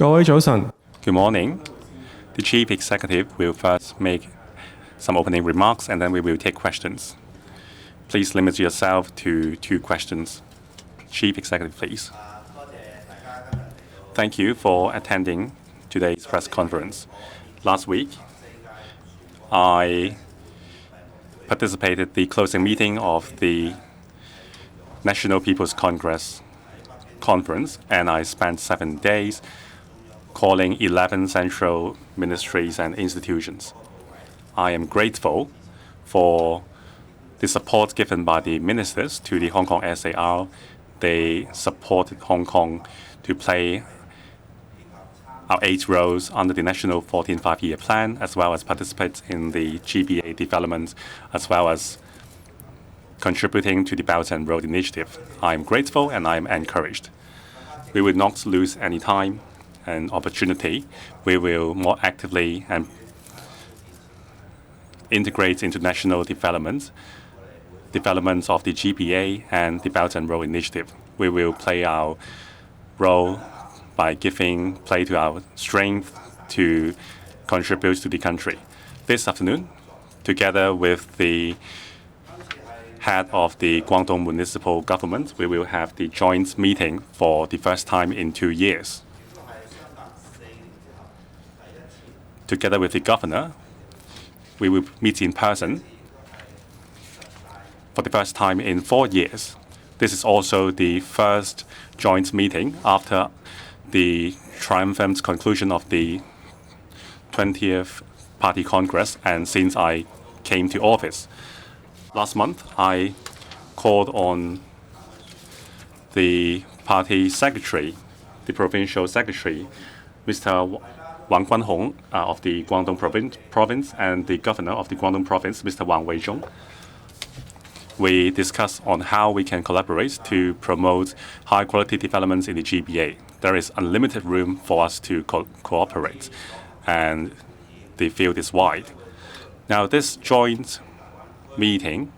各位早晨。 Good morning. The Chief Executive will first make some opening remarks and then we will take questions. Please limit yourself to 2 questions. Chief Executive, please. Thank you for attending today's press conference. Last week, I participated in the closing meeting of the National People's Congress conference, and I spent 7 days calling 11 central ministries and institutions. I am grateful for the support given by the ministers to the Hong Kong SAR. They supported Hong Kong to play our 8 roles under the National 14th Five-Year Plan, as well as participate in the GBA development, as well as contributing to the Belt and Road Initiative. I am grateful and I am encouraged. We will not lose any time and opportunity. We will more actively and integrate into national developments of the GBA and the Belt and Road Initiative. We will play our role by giving play to our strength to contribute to the country. This afternoon, together with the head of the Guangdong Municipal Government, we will have the joint meeting for the first time in 2 years. Together with the governor, we will meet in person for the first time in 4 years. This is also the first joint meeting after the triumphant conclusion of the 20th Party Congress and since I came to office. Last month, I called on the party secretary, the provincial secretary, Mr. Wang Guanhong of the Guangdong province and the governor of the Guangdong province, Mr. Wang Weizhong. We discussed on how we can collaborate to promote high-quality developments in the GBA. There is unlimited room for us to cooperate, and the field is wide. Now, this joint meeting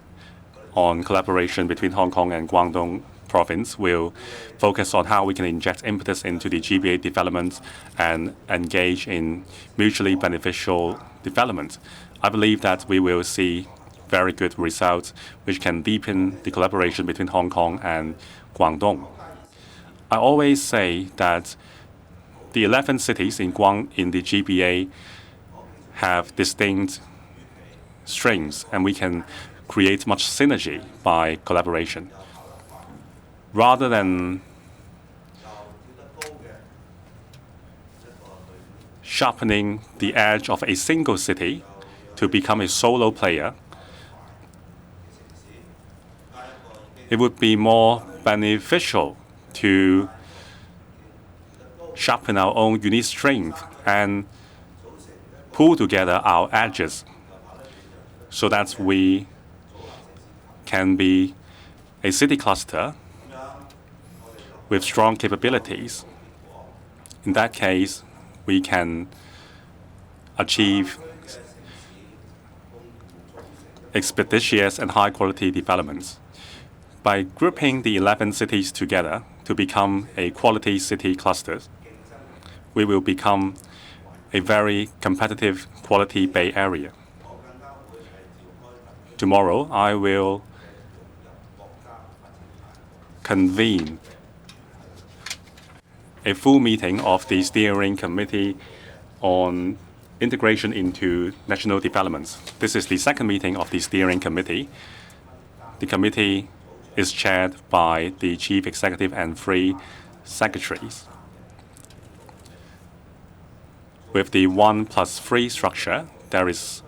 on collaboration between Hong Kong and Guangdong province will focus on how we can inject impetus into the GBA development and engage in mutually beneficial development. I believe that we will see very good results which can deepen the collaboration between Hong Kong and Guangdong. I always say that the 11 cities in the GBA have distinct strengths, and we can create much synergy by collaboration. Rather than sharpening the edge of a single city to become a solo player, it would be more beneficial to sharpen our own unique strength and pull together our edges so that we can be a city cluster with strong capabilities. In that case, we can achieve expeditious and high-quality developments. By grouping the 11 cities together to become a quality city cluster, we will become a very competitive quality Bay Area. Tomorrow, I will convene a full meeting of the Steering Committee on Integration into National Developments. This is the second meeting of the Steering Committee. The committee is chaired by the Chief Executive and 3 secretaries. With the 1+3 structure, there is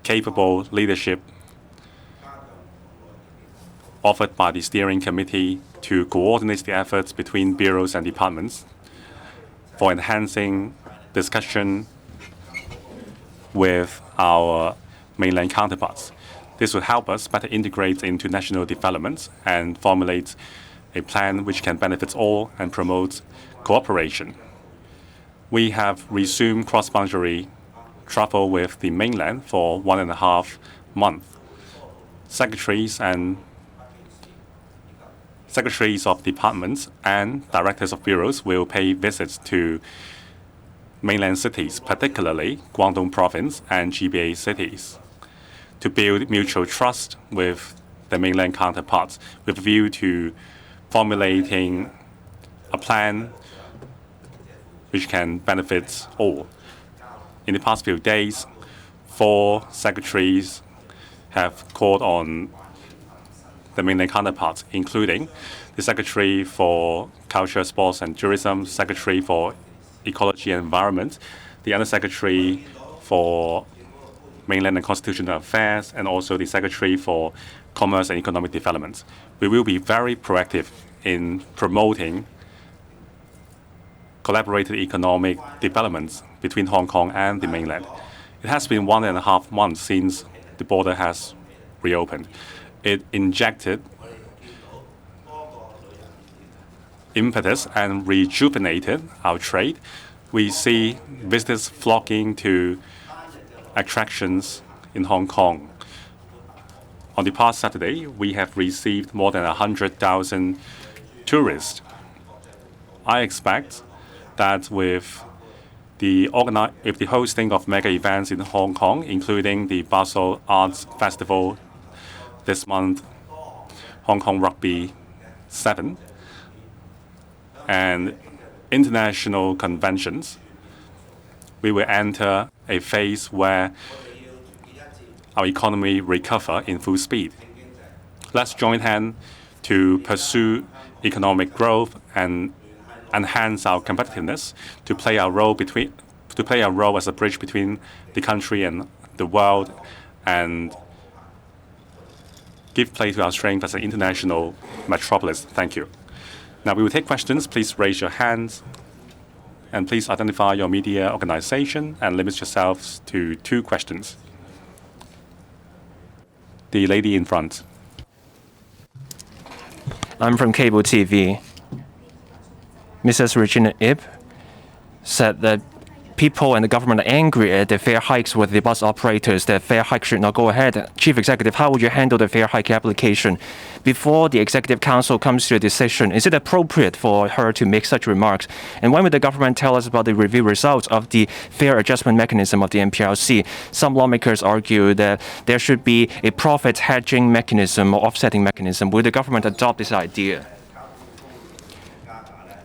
capable leadership offered by the Steering Committee to coordinate the efforts between bureaus and departments for enhancing discussion with our mainland counterparts. This will help us better integrate into national development and formulate a plan which can benefit all and promote cooperation. We have resumed cross-boundary travel with the mainland for 1.5 months. Secretaries and secretaries of departments and directors of bureaus will pay visits to mainland cities, particularly Guangdong Province and GBA cities, to build mutual trust with the mainland counterparts with a view to formulating a plan which can benefit all. In the past few days, 4 secretaries have called on the mainland counterparts, including the Secretary for Culture, Sports and Tourism, Secretary for Ecology and Environment, the Undersecretary for Mainland and Constitutional Affairs, and also the Secretary for Commerce and Economic Development. We will be very proactive in promoting collaborated economic developments between Hong Kong and the mainland. It has been 1.5 months since the border has reopened. It injected impetus and rejuvenated our trade. We see visitors flocking to attractions in Hong Kong. On the past Saturday, we have received more than 100,000 tourists. I expect that with the hosting of mega events in Hong Kong, including the Basel Arts Festival this month, Hong Kong Rugby 7, and international conventions, we will enter a phase where our economy recover in full speed. Let's join hands to pursue economic growth and enhance our competitiveness, to play our role as a bridge between the country and the world, and give play to our strength as an international metropolis. Thank you. Now we will take questions. Please raise your hands, and please identify your media organization and limit yourselves to 2 questions. The lady in front. I'm from cable TV. Mrs. Regina Ip said that people and the government are angry at the fare hikes with the bus operators. The fare hike should not go ahead. Chief Executive, how would you handle the fare hike application? Before the Executive Council comes to a decision, is it appropriate for her to make such remarks? And when will the government tell us about the review results of the fare adjustment mechanism of the MPRC? Some lawmakers argue that there should be a profit hedging mechanism or offsetting mechanism. Will the government adopt this idea?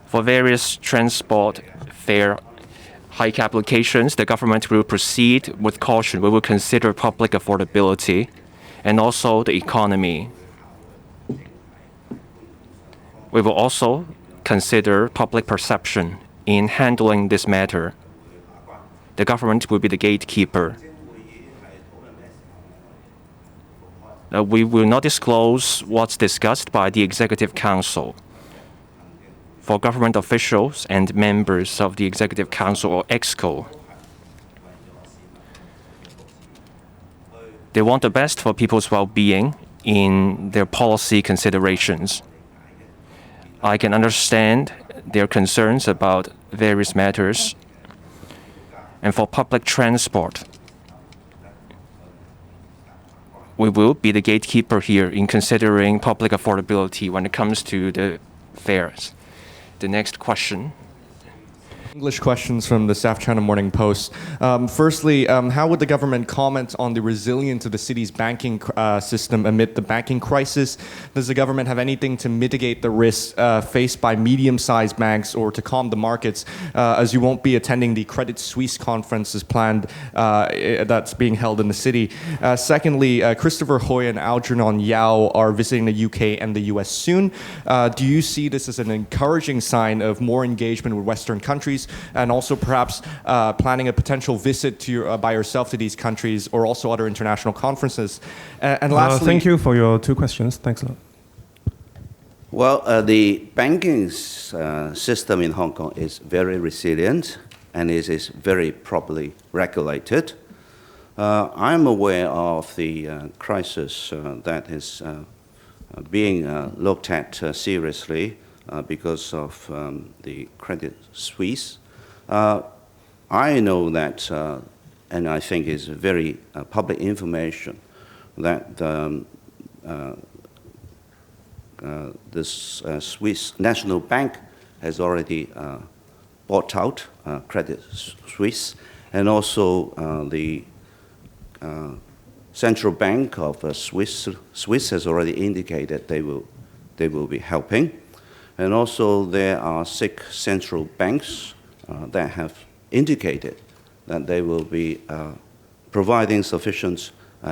For various transport fare hike applications, the government will proceed with caution. We will consider public affordability and also the economy. We will also consider public perception in handling this matter. The government will be the gatekeeper. We will not disclose what's discussed by the Executive Council. For government officials and members of the Executive Council or EXCO, they want the best for people's well-being in their policy considerations. I can understand their concerns about various matters. And for public transport, we will be the gatekeeper here in considering public affordability when it comes to the fares. The next question. English questions from the South China Morning Post. Firstly, how would the government comment on the resilience of the city's banking system amid the banking crisis? Does the government have anything to mitigate the risks faced by medium-sized banks or to calm the markets, as you won't be attending the Credit Suisse conference as planned that's being held in the city? Secondly, Christopher Hoy and Algernon Yao are visiting the UK and the US soon. Do you see this as an encouraging sign of more engagement with Western countries, and also perhaps planning a potential visit to by yourself to these countries or also other international conferences? And lastly, thank you for your 2 questions. Thanks a lot. Well, the banking system in Hong Kong is very resilient and it is very properly regulated. I'm aware of the crisis that is being looked at seriously because of the Credit Suisse. I know that, and I think it's very public information, that Swiss National Bank has already bought out Credit Suisse, and also the Central Bank of Swiss has already indicated they will be helping. And also there are 6 central banks that have indicated that they will be providing sufficient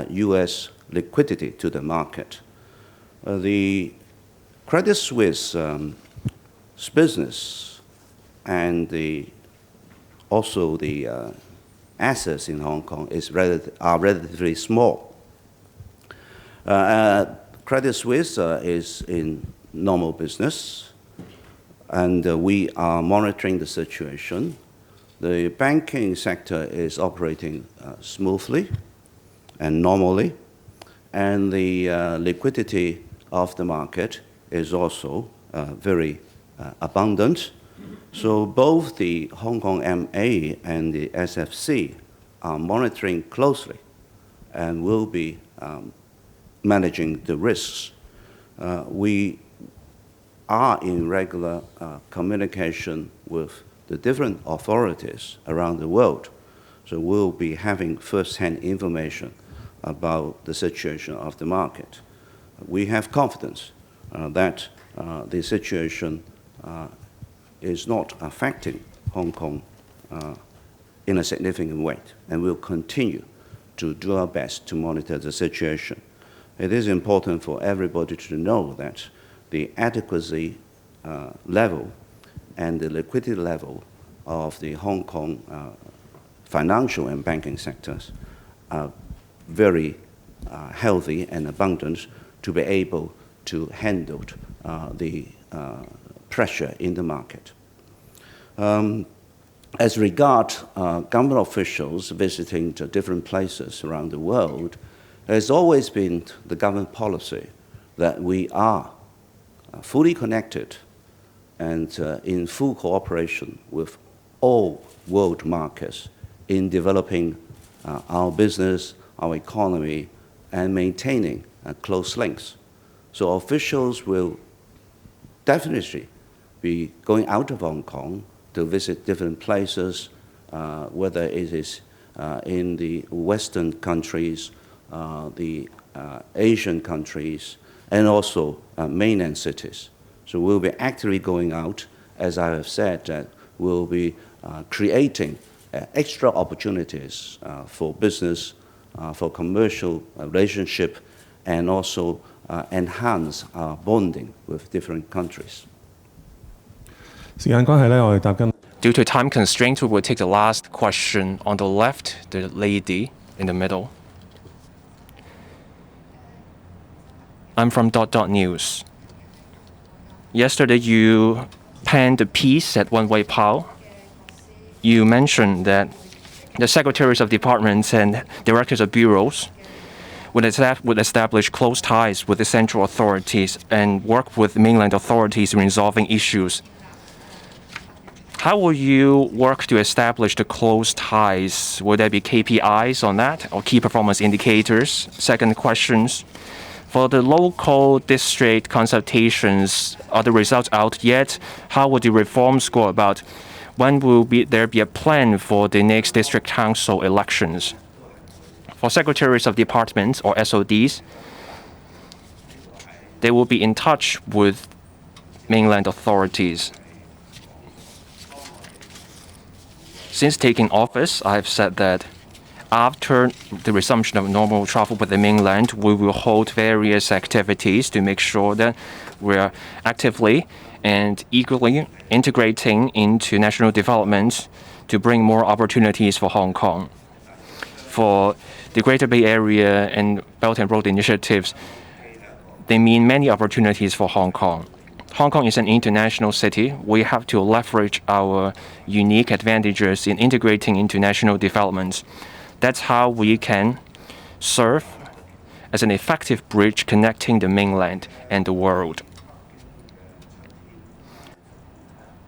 US liquidity to the market. The Credit Suisse business and also the assets in Hong Kong are relatively small. Credit Suisse is in normal business, and we are monitoring the situation. The banking sector is operating smoothly and normally, and the liquidity of the market is also very abundant. So both the Hong Kong MA and the SFC are monitoring closely and will be managing the risks. We are in regular communication with the different authorities around the world. So we'll be having first-hand information about the situation of the market. We have confidence that the situation is not affecting Hong Kong in a significant way, and we'll continue to do our best to monitor the situation. It is important for everybody to know that the adequacy level and the liquidity level of the Hong Kong financial and banking sectors are very healthy and abundant to be able to handle the pressure in the market. As regard government officials visiting to different places around the world, it has always been the government policy that we are fully connected and in full cooperation with all world markets in developing our business, our economy, and maintaining close links. So officials will definitely be going out of Hong Kong to visit different places, whether it is in the Western countries, the Asian countries, and also mainland cities. So we'll be actively going out, as I have said, we'll be creating extra opportunities for business, for commercial relationship, and also enhance our bonding with different countries. 時間關係咧，我哋答緊。 Due to time constraint, we will take the last question on the left, the lady in the middle. I'm from News. Yesterday, you penned a piece at One Way Pao. You mentioned that the secretaries of departments and directors of bureaus would establish close ties with the central authorities and work with mainland authorities in resolving issues. How will you work to establish the close ties? Will there be KPIs on that or key performance indicators? Second questions. For the local district consultations, are the results out yet? How will the reforms go about? When will there be a plan for the next district council elections? For secretaries of departments or SODs, they will be in touch with mainland authorities. Since taking office, I've said that after the resumption of normal travel with the mainland, we will hold various activities to make sure that we're actively and eagerly integrating into national development to bring more opportunities for Hong Kong. For the Greater Bay Area and Belt and Road initiatives, they mean many opportunities for Hong Kong. Hong Kong is an international city. We have to leverage our unique advantages in integrating into national development. That's how we can serve as an effective bridge connecting the mainland and the world.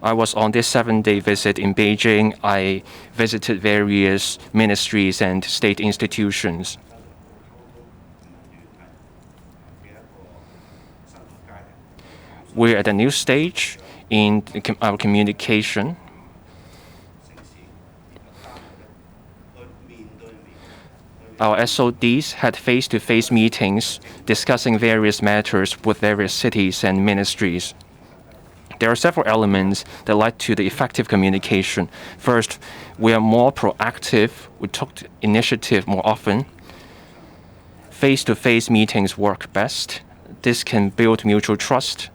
I was on this 7-day visit in Beijing. I visited various ministries and state institutions. We're at a new stage in our communication. Our SODs had face-to-face meetings discussing various matters with various cities and ministries. There are several elements that led to the effective communication. First, we are more proactive. We took initiative more often. Face-to-face meetings work best. This can build mutual trust.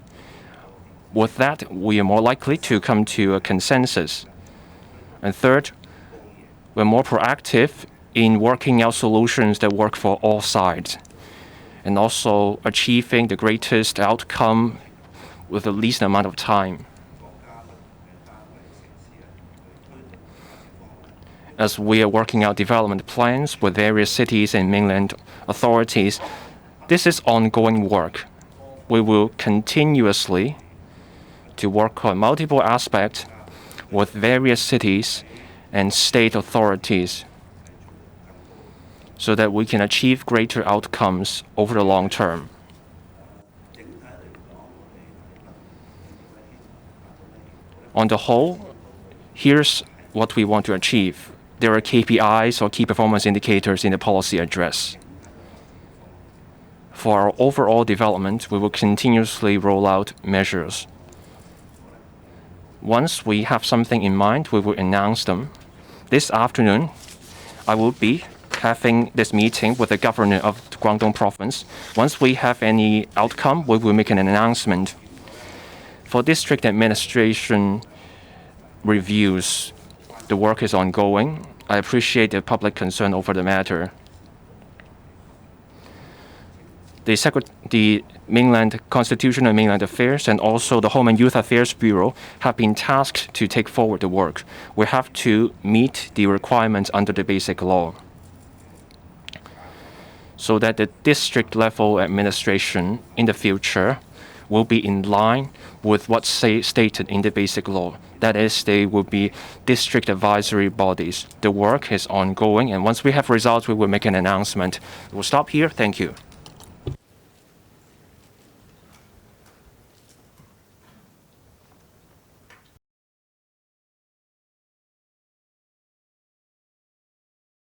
With that, we are more likely to come to a consensus. And third, we're more proactive in working out solutions that work for all sides, and also achieving the greatest outcome with the least amount of time. As we are working out development plans with various cities and mainland authorities, this is ongoing work. We will continuously to work on multiple aspects with various cities and state authorities so that we can achieve greater outcomes over the long term. On the whole, here's what we want to achieve. There are KPIs or key performance indicators in the policy address. For our overall development, we will continuously roll out measures. Once we have something in mind, we will announce them. This afternoon, I will be having this meeting with the governor of the Guangdong province. Once we have any outcome, we will make an announcement. For district administration reviews, the work is ongoing. I appreciate the public concern over the matter. The Mainland Constitutional and Mainland Affairs and also the Home and Youth Affairs Bureau have been tasked to take forward the work. We have to meet the requirements under the Basic Law, so that the district level administration in the future will be in line with what's stated in the Basic Law. That is, they will be district advisory bodies. The work is ongoing, and once we have results, we will make an announcement. We'll stop here. Thank you.